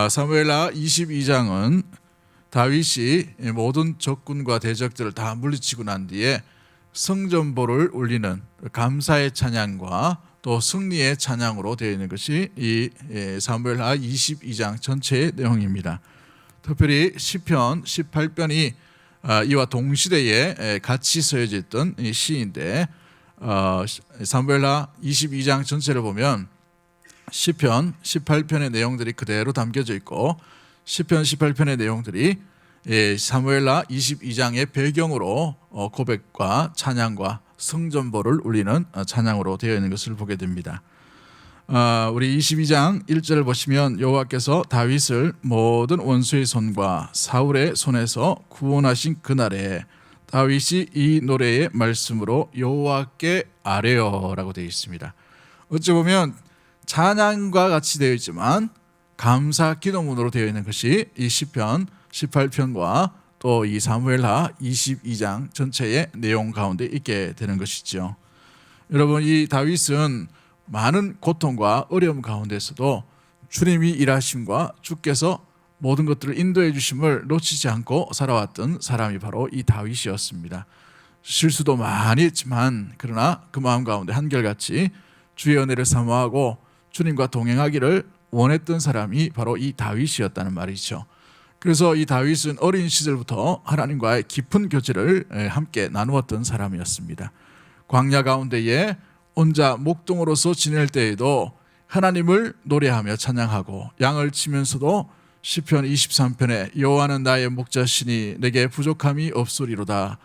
사무엘하 22장은 다윗이 모든 적군과 대적들을 다 물리치고 난 뒤에 성전보를 울리는 감사의 찬양과 또 승리의 찬양으로 되어 있는 것이 이 사무엘하 22장 전체의 내용입니다. 특별히 시편 18편이 이와 동시대에 같이 쓰여져 있던 이 시인데 사무엘하 22장 전체를 보면 시편 18편의 내용들이 그대로 담겨져 있고 시편 18편의 내용들이 사무엘하 22장의 배경으로 고백과 찬양과 성전보를 울리는 찬양으로 되어 있는 것을 보게 됩니다. 우리 22장 1절을 보시면 여호와께서 다윗을 모든 원수의 손과 사울의 손에서 구원하신 그날에 다윗이 이 노래의 말씀으로 여호와께 아뢰어라고 되어 있습니다. 어찌 보면 찬양과 같이 되어 있지만 감사 기도문으로 되어 있는 것이 이 시편 18편과 또 이 사무엘하 22장 전체의 내용 가운데 있게 되는 것이죠. 여러분, 이 다윗은 많은 고통과 어려움 가운데서도 주님이 일하심과 주께서 모든 것들을 인도해 주심을 놓치지 않고 살아왔던 사람이 바로 이 다윗이었습니다. 실수도 많이 했지만 그러나 그 마음 가운데 한결같이 주의 은혜를 사모하고 주님과 동행하기를 원했던 사람이 바로 이 다윗이었다는 말이죠. 그래서 이 다윗은 어린 시절부터 하나님과의 깊은 교제를 함께 나누었던 사람이었습니다. 광야 가운데에 혼자 목동으로서 지낼 때에도 하나님을 노래하며 찬양하고 양을 치면서도 시편 23편에 여호와는 나의 목자시니 내게 부족함이 없으리로다.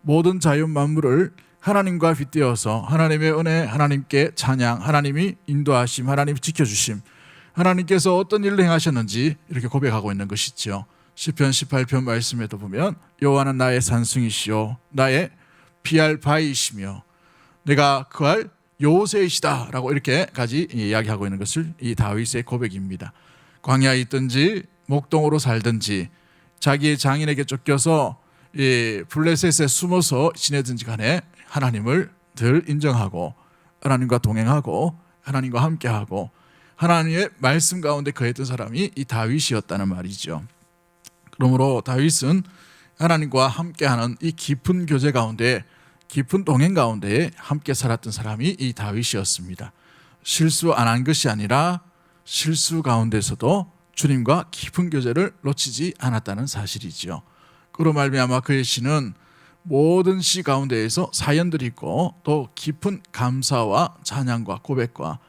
모든 자연 만물을 하나님과 빗대어서 하나님의 은혜, 하나님께 찬양, 하나님이 인도하심, 하나님이 지켜주심, 하나님께서 어떤 일을 행하셨는지 이렇게 고백하고 있는 것이죠. 시편 18편 말씀에도 보면 여호와는 나의 산승이시요 나의 피할 바위이시며 내가 그할 요새이시다 라고 이렇게까지 이야기하고 있는 것을 이 다윗의 고백입니다. 광야에 있든지 목동으로 살든지 자기의 장인에게 쫓겨서 블레셋에 숨어서 지내든지 간에 하나님을 늘 인정하고 하나님과 동행하고 하나님과 함께하고 하나님의 말씀 가운데 거했던 사람이 이 다윗이었다는 말이죠. 그러므로 다윗은 하나님과 함께하는 이 깊은 교제 가운데 깊은 동행 가운데 함께 살았던 사람이 이 다윗이었습니다. 실수 안 한 것이 아니라 실수 가운데서도 주님과 깊은 교제를 놓치지 않았다는 사실이죠. 그로 말미암아 그의 시는 모든 시 가운데에서 사연들이 있고 또 깊은 감사와 찬양과 고백과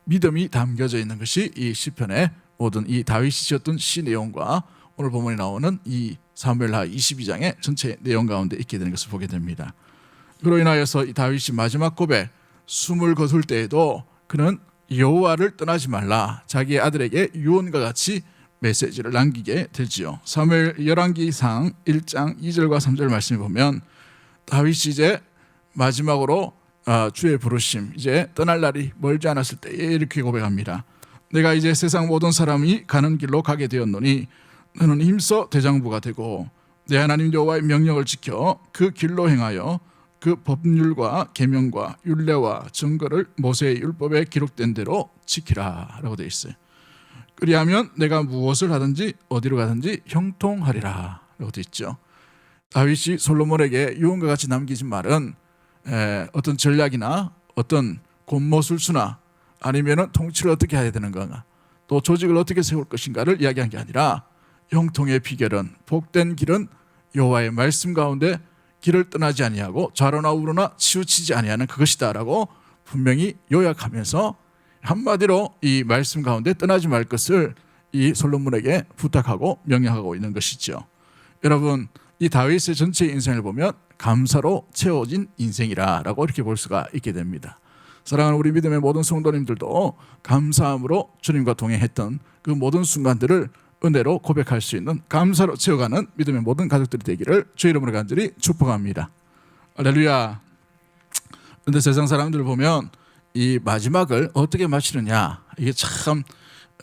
믿음이 담겨져 있는 것이 이 시편의 모든 이 다윗이 지었던 시 내용과 오늘 본문에 나오는 이 사무엘하 22장의 전체 내용 가운데 있게 되는 것을 보게 됩니다. 그로 인하여서 이 다윗이 마지막 고백 숨을 거둘 때에도 그는 여호와를 떠나지 말라 자기의 아들에게 유언과 같이 메시지를 남기게 되지요. 사무엘 열왕기상 1장 2절과 3절 말씀을 보면 다윗이 이제 마지막으로 주의 부르심 이제 떠날 날이 멀지 않았을 때에 이렇게 고백합니다. 내가 이제 세상 모든 사람이 가는 길로 가게 되었노니 너는 힘써 대장부가 되고 내 하나님 여호와의 명령을 지켜 그 길로 행하여 그 법률과 계명과 율례와 증거를 모세의 율법에 기록된 대로 지키라 라고 되어 있어요. 그리하면 내가 무엇을 하든지 어디로 가든지 형통하리라 라고 되어 있죠. 다윗이 솔로몬에게 유언과 같이 남기신 말은 어떤 전략이나 어떤 권모술수나 아니면 통치를 어떻게 해야 되는가 또 조직을 어떻게 세울 것인가를 이야기한 게 아니라 형통의 비결은 복된 길은 여호와의 말씀 가운데 길을 떠나지 아니하고 좌로나 우로나 치우치지 아니하는 그것이다 라고 분명히 요약하면서 한마디로 이 말씀 가운데 떠나지 말 것을 이 솔로몬에게 부탁하고 명령하고 있는 것이죠. 여러분, 이 다윗의 전체 인생을 보면 감사로 채워진 인생이라고 이렇게 볼 수가 있게 됩니다. 사랑하는 우리 믿음의 모든 성도님들도 감사함으로 주님과 동행했던 그 모든 순간들을 은혜로 고백할 수 있는 감사로 채워가는 믿음의 모든 가족들이 되기를 주의 이름으로 간절히 축복합니다. 할렐루야. 그런데 세상 사람들을 보면 이 마지막을 어떻게 마치느냐 이게 참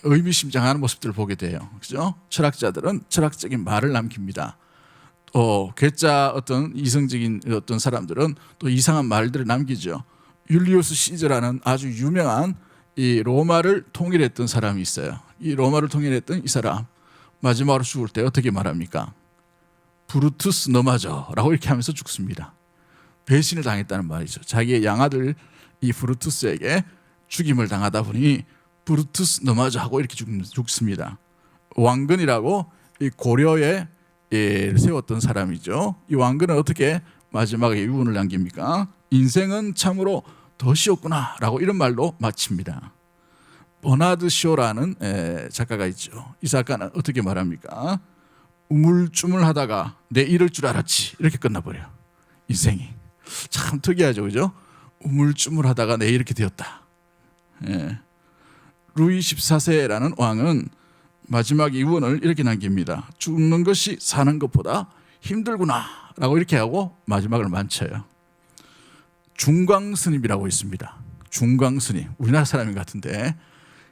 의미심장한 모습들을 보게 돼요. 그죠? 철학자들은 철학적인 말을 남깁니다. 또 괴짜 어떤 이성적인 어떤 사람들은 또 이상한 말들을 남기죠. 율리우스 시저라는 아주 유명한 이 로마를 통일했던 사람이 있어요. 이 로마를 통일했던 이 사람 마지막으로 죽을 때 어떻게 말합니까? 브루투스 너마저라고 이렇게 하면서 죽습니다. 배신을 당했다는 말이죠. 자기의 양아들 이 브루투스에게 죽임을 당하다 보니 브루투스 너마저 하고 이렇게 죽습니다. 왕건이라고 이 고려에 세웠던 사람이죠. 이 왕건은 어떻게 마지막에 유언을 남깁니까? 인생은 참으로 덫이었구나라고 이런 말로 마칩니다. 버나드 쇼라는 작가가 있죠. 이 작가는 어떻게 말합니까? 우물쭈물하다가 내 이럴 줄 알았지 이렇게 끝나버려요. 인생이 참 특이하죠, 그죠? 우물쭈물하다가 내 이렇게 되었다. 루이 14세라는 왕은 마지막 유언을 이렇게 남깁니다. 죽는 것이 사는 것보다 힘들구나라고 이렇게 하고 마지막을 마쳐요. 중광스님이라고 있습니다. 중광스님, 우리나라 사람인 것 같은데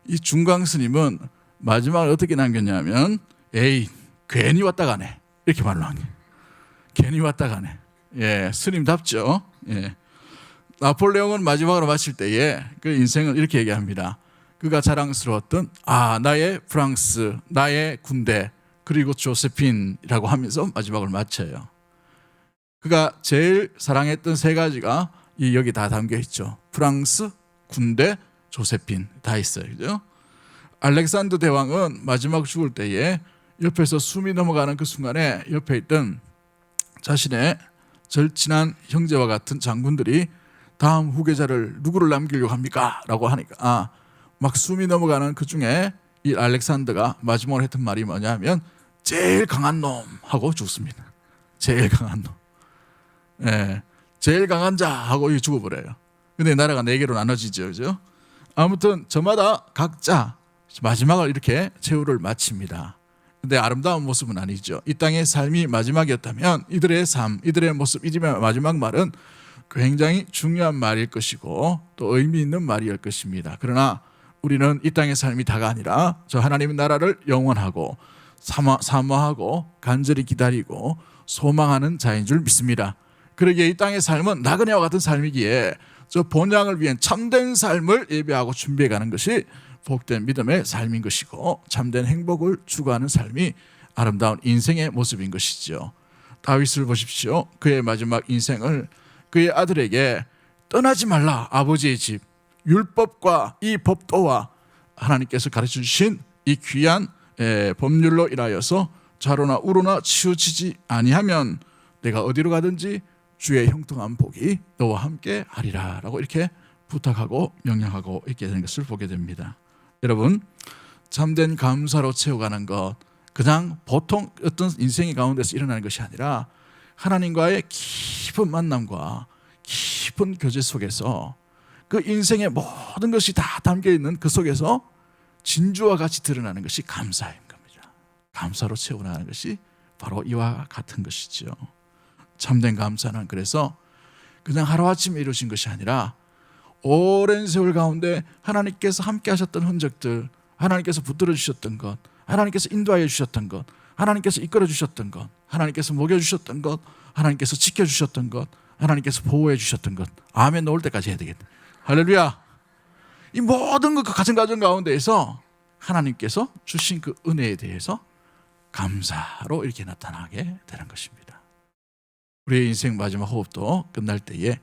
이 중광스님은 마지막을 어떻게 남겼냐면 에이 괜히 왔다 가네 이렇게 말로 한 거예요. 괜히 왔다 가네. 스님답죠. 나폴레옹은 마지막으로 마칠 때에 그 인생을 이렇게 얘기합니다. 그가 자랑스러웠던 나의 프랑스, 나의 군대, 그리고 조세핀이라고 하면서 마지막을 마쳐요. 그가 제일 사랑했던 세 가지가 여기 다 담겨 있죠. 프랑스, 군대, 조세핀 다 있어요. 그죠? 알렉산더 대왕은 마지막 죽을 때에 옆에서 숨이 넘어가는 그 순간에 옆에 있던 자신의 절친한 형제와 같은 장군들이 다음 후계자를 누구를 남기려고 합니까? 라고 하니까 막 숨이 넘어가는 그 중에 이 알렉산더가 마지막으로 했던 말이 뭐냐면 제일 강한 놈 하고 죽습니다. 제일 강한 놈. 제일 강한 자 하고 죽어버려요. 근데 나라가 4개로 나눠지죠. 그죠? 아무튼 저마다 각자 마지막을 이렇게 최후를 마칩니다. 근데 아름다운 모습은 아니죠. 이 땅의 삶이 마지막이었다면 이들의 삶, 이들의 모습, 이들의 마지막 말은 굉장히 중요한 말일 것이고 또 의미 있는 말일 것입니다. 그러나 우리는 이 땅의 삶이 다가 아니라 저 하나님의 나라를 영원하고 사모하고 간절히 기다리고 소망하는 자인 줄 믿습니다. 그러기에 이 땅의 삶은 나그네와 같은 삶이기에 저 본향을 위한 참된 삶을 예배하고 준비해가는 것이 복된 믿음의 삶인 것이고 참된 행복을 추구하는 삶이 아름다운 인생의 모습인 것이죠. 다윗을 보십시오. 그의 마지막 인생을 그의 아들에게 떠나지 말라 아버지의 집 율법과 이 법도와 하나님께서 가르쳐 주신 이 귀한 법률로 인하여서 좌로나 우로나 치우치지 아니하면 내가 어디로 가든지 주의 형통한 복이 너와 함께 하리라 라고 이렇게 부탁하고 명령하고 있게 되는 것을 보게 됩니다. 여러분, 참된 감사로 채워가는 것 그냥 보통 어떤 인생의 가운데서 일어나는 것이 아니라 하나님과의 깊은 만남과 깊은 교제 속에서 그 인생의 모든 것이 다 담겨있는 그 속에서 진주와 같이 드러나는 것이 감사인 겁니다. 감사로 채워나가는 것이 바로 이와 같은 것이죠. 참된 감사는 그래서 그냥 하루아침에 이루어진 것이 아니라 오랜 세월 가운데 하나님께서 함께 하셨던 흔적들, 하나님께서 붙들어 주셨던 것, 하나님께서 인도하여 주셨던 것, 하나님께서 이끌어 주셨던 것, 하나님께서 먹여 주셨던 것, 하나님께서 지켜 주셨던 것, 하나님께서 보호해 주셨던 것, 아멘 놓을 때까지 해야 되겠네. 할렐루야. 이 모든 것 가정 가운데에서 하나님께서 주신 그 은혜에 대해서 감사로 이렇게 나타나게 되는 것입니다. 우리의 인생 마지막 호흡도 끝날 때에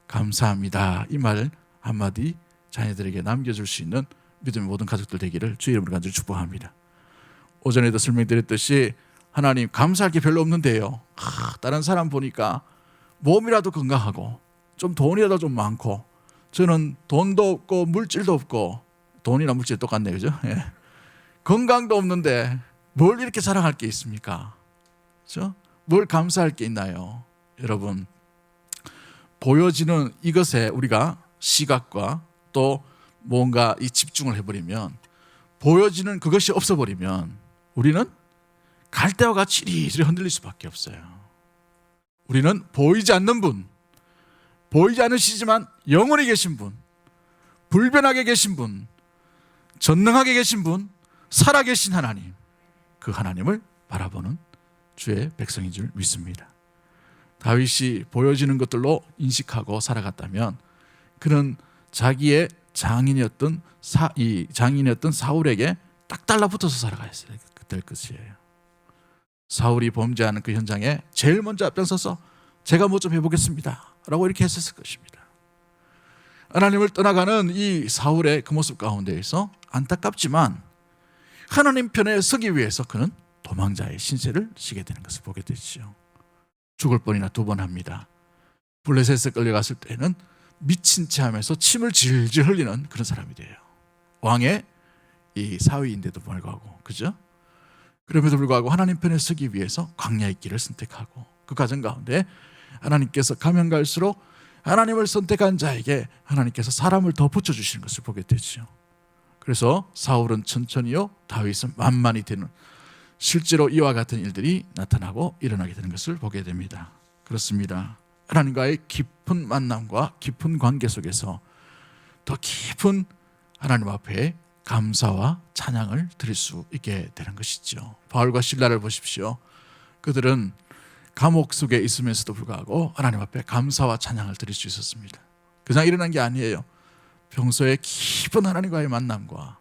감사합니다 이 말 한마디 자녀들에게 남겨줄 수 있는 믿음의 모든 가족들 되기를 주의 이름으로 간절히 축복합니다. 오전에도 설명드렸듯이 하나님 감사할 게 별로 없는데요, 다른 사람 보니까 몸이라도 건강하고 좀 돈이라도 좀 많고 저는 돈도 없고 물질도 없고, 돈이나 물질 똑같네요, 그죠? 건강도 없는데 뭘 이렇게 자랑할 게 있습니까? 그죠? 뭘 감사할 게 있나요? 여러분, 보여지는 이것에 우리가 시각과 또 뭔가 이 집중을 해버리면, 보여지는 그것이 없어버리면 우리는 갈대와 같이 이리저리 흔들릴 수밖에 없어요. 우리는 보이지 않는 분, 보이지 않으시지만 영원히 계신 분, 불변하게 계신 분, 전능하게 계신 분, 살아계신 하나님, 그 하나님을 바라보는 주의 백성인 줄 믿습니다. 다윗이 보여지는 것들로 인식하고 살아갔다면 그는 자기의 장인이었던 사울에게 딱 달라붙어서 살아가야 될 것이에요. 사울이 범죄하는 그 현장에 제일 먼저 앞장서서 제가 뭐 좀 해보겠습니다 라고 이렇게 했을 것입니다. 하나님을 떠나가는 이 사울의 그 모습 가운데에서 안타깝지만 하나님 편에 서기 위해서 그는 도망자의 신세를 지게 되는 것을 보게 되죠. 죽을 뻔이나 2번 합니다. 블레셋에 끌려갔을 때는 미친 채 하면서 침을 질질 흘리는 그런 사람이 돼요. 왕의 이 사위인데도 불구하고, 그죠? 그럼에도 불구하고 하나님 편에 서기 위해서 광야의 길을 선택하고, 그 과정 가운데 하나님께서 가면 갈수록 하나님을 선택한 자에게 하나님께서 사람을 더 붙여주시는 것을 보게 되죠. 그래서 사울은 천천히요, 다윗은 만만히 되는, 실제로 이와 같은 일들이 나타나고 일어나게 되는 것을 보게 됩니다. 그렇습니다. 하나님과의 깊은 만남과 깊은 관계 속에서 더 깊은 하나님 앞에 감사와 찬양을 드릴 수 있게 되는 것이죠. 바울과 실라를 보십시오. 그들은 감옥 속에 있으면서도 불구하고 하나님 앞에 감사와 찬양을 드릴 수 있었습니다. 그냥 일어난 게 아니에요. 평소에 깊은 하나님과의 만남과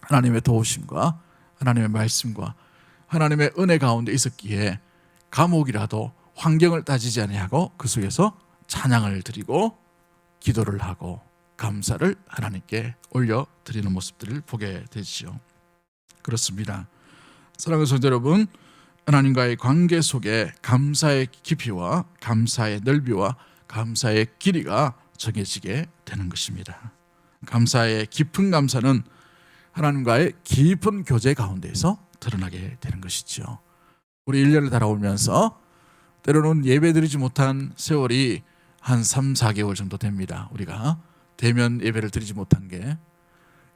하나님의 도우심과 하나님의 말씀과 하나님의 은혜 가운데 있었기에 감옥이라도 환경을 따지지 아니하고 그 속에서 찬양을 드리고 기도를 하고 감사를 하나님께 올려드리는 모습들을 보게 되죠. 그렇습니다. 사랑하는 성도 여러분, 하나님과의 관계 속에 감사의 깊이와 감사의 넓이와 감사의 길이가 정해지게 되는 것입니다. 감사의 깊은 감사는 하나님과의 깊은 교제 가운데에서 드러나게 되는 것이죠. 우리 1년을 달아오면서 때로는 예배드리지 못한 세월이 한 3, 4개월 정도 됩니다. 우리가 대면 예배를 드리지 못한 게.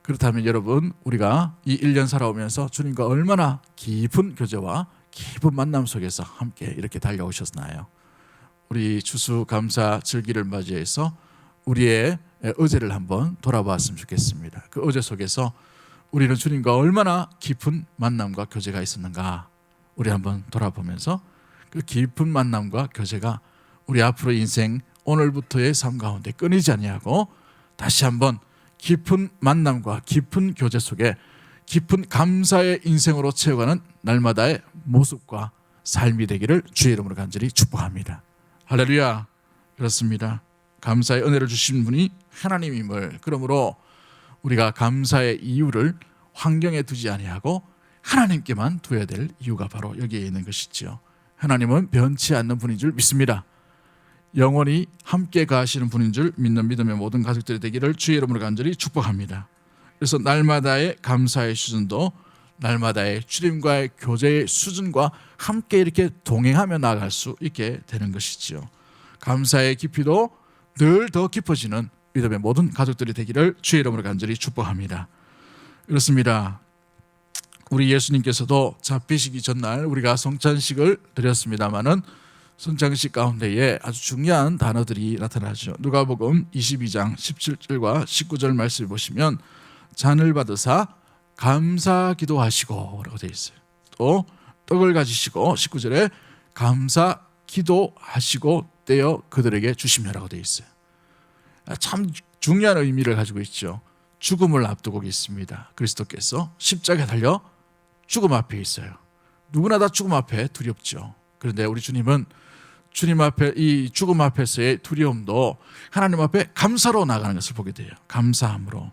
그렇다면 여러분, 우리가 이 1년 살아오면서 주님과 얼마나 깊은 교제와 깊은 만남 속에서 함께 이렇게 달려오셨나요? 우리 추수감사 절기를 맞이해서 우리의 어제를 한번 돌아봤으면 좋겠습니다. 그 어제 속에서 우리는 주님과 얼마나 깊은 만남과 교제가 있었는가, 우리 한번 돌아보면서 그 깊은 만남과 교제가 우리 앞으로 인생 오늘부터의 삶 가운데 끊이지 아니하고 다시 한번 깊은 만남과 깊은 교제 속에 깊은 감사의 인생으로 채워가는 날마다의 모습과 삶이 되기를 주의 이름으로 간절히 축복합니다. 할렐루야. 그렇습니다. 감사의 은혜를 주신 분이 하나님임을, 그러므로 우리가 감사의 이유를 환경에 두지 아니하고 하나님께만 두어야 될 이유가 바로 여기에 있는 것이지요. 하나님은 변치 않는 분인 줄 믿습니다. 영원히 함께 가시는 분인 줄 믿는 믿음의 모든 가족들이 되기를 주의 이름으로 간절히 축복합니다. 그래서 날마다의 감사의 수준도 날마다의 주님과의 교제의 수준과 함께 이렇게 동행하며 나아갈 수 있게 되는 것이지요. 감사의 깊이도 늘 더 깊어지는 믿음의 모든 가족들이 되기를 주의 이름으로 간절히 축복합니다. 그렇습니다. 우리 예수님께서도 잡히시기 전날 우리가 성찬식을 드렸습니다마는 성찬식 가운데에 아주 중요한 단어들이 나타나죠. 누가복음 22장 17절과 19절 말씀을 보시면 잔을 받으사 감사 기도하시고 라고 되어 있어요. 또 떡을 가지시고 19절에 감사 기도하시고 떼어 그들에게 주시며라고 되어 있어요. 참 중요한 의미를 가지고 있죠. 죽음을 앞두고 있습니다. 그리스도께서 십자가에 달려 죽음 앞에 있어요. 누구나 다 죽음 앞에 두렵죠. 그런데 우리 주님은 주님 앞에 이 죽음 앞에서의 두려움도 하나님 앞에 감사로 나가는 것을 보게 돼요. 감사함으로.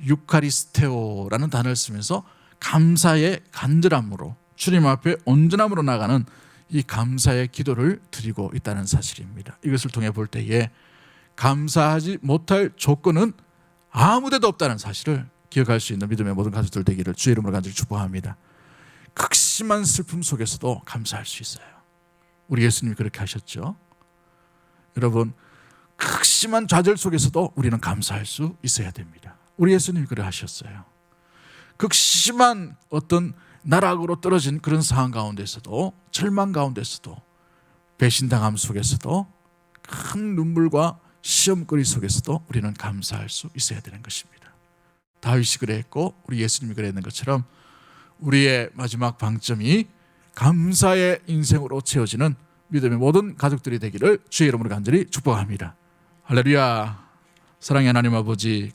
유카리스테오라는 단어를 쓰면서 감사의 간절함으로 주님 앞에 온전함으로 나가는 이 감사의 기도를 드리고 있다는 사실입니다. 이것을 통해 볼 때에 감사하지 못할 조건은 아무데도 없다는 사실을 기억할 수 있는 믿음의 모든 가족들 되기를 주의 이름으로 간절히 축복합니다. 극심한 슬픔 속에서도 감사할 수 있어요. 우리 예수님이 그렇게 하셨죠. 여러분, 극심한 좌절 속에서도 우리는 감사할 수 있어야 됩니다. 우리 예수님이 그래 하셨어요. 극심한 어떤 나락으로 떨어진 그런 상황 가운데서도, 절망 가운데서도, 배신당함 속에서도, 큰 눈물과 시험거리 속에서도 우리는 감사할 수 있어야 되는 것입니다. 다윗이 그래 했고 우리 예수님이 그래 했는 것처럼 우리의 마지막 방점이 감사의 인생으로 채워지는 믿음의 모든 가족들이 되기를 주의 이름으로 간절히 축복합니다. 할렐루야. 사랑의 하나님 아버지,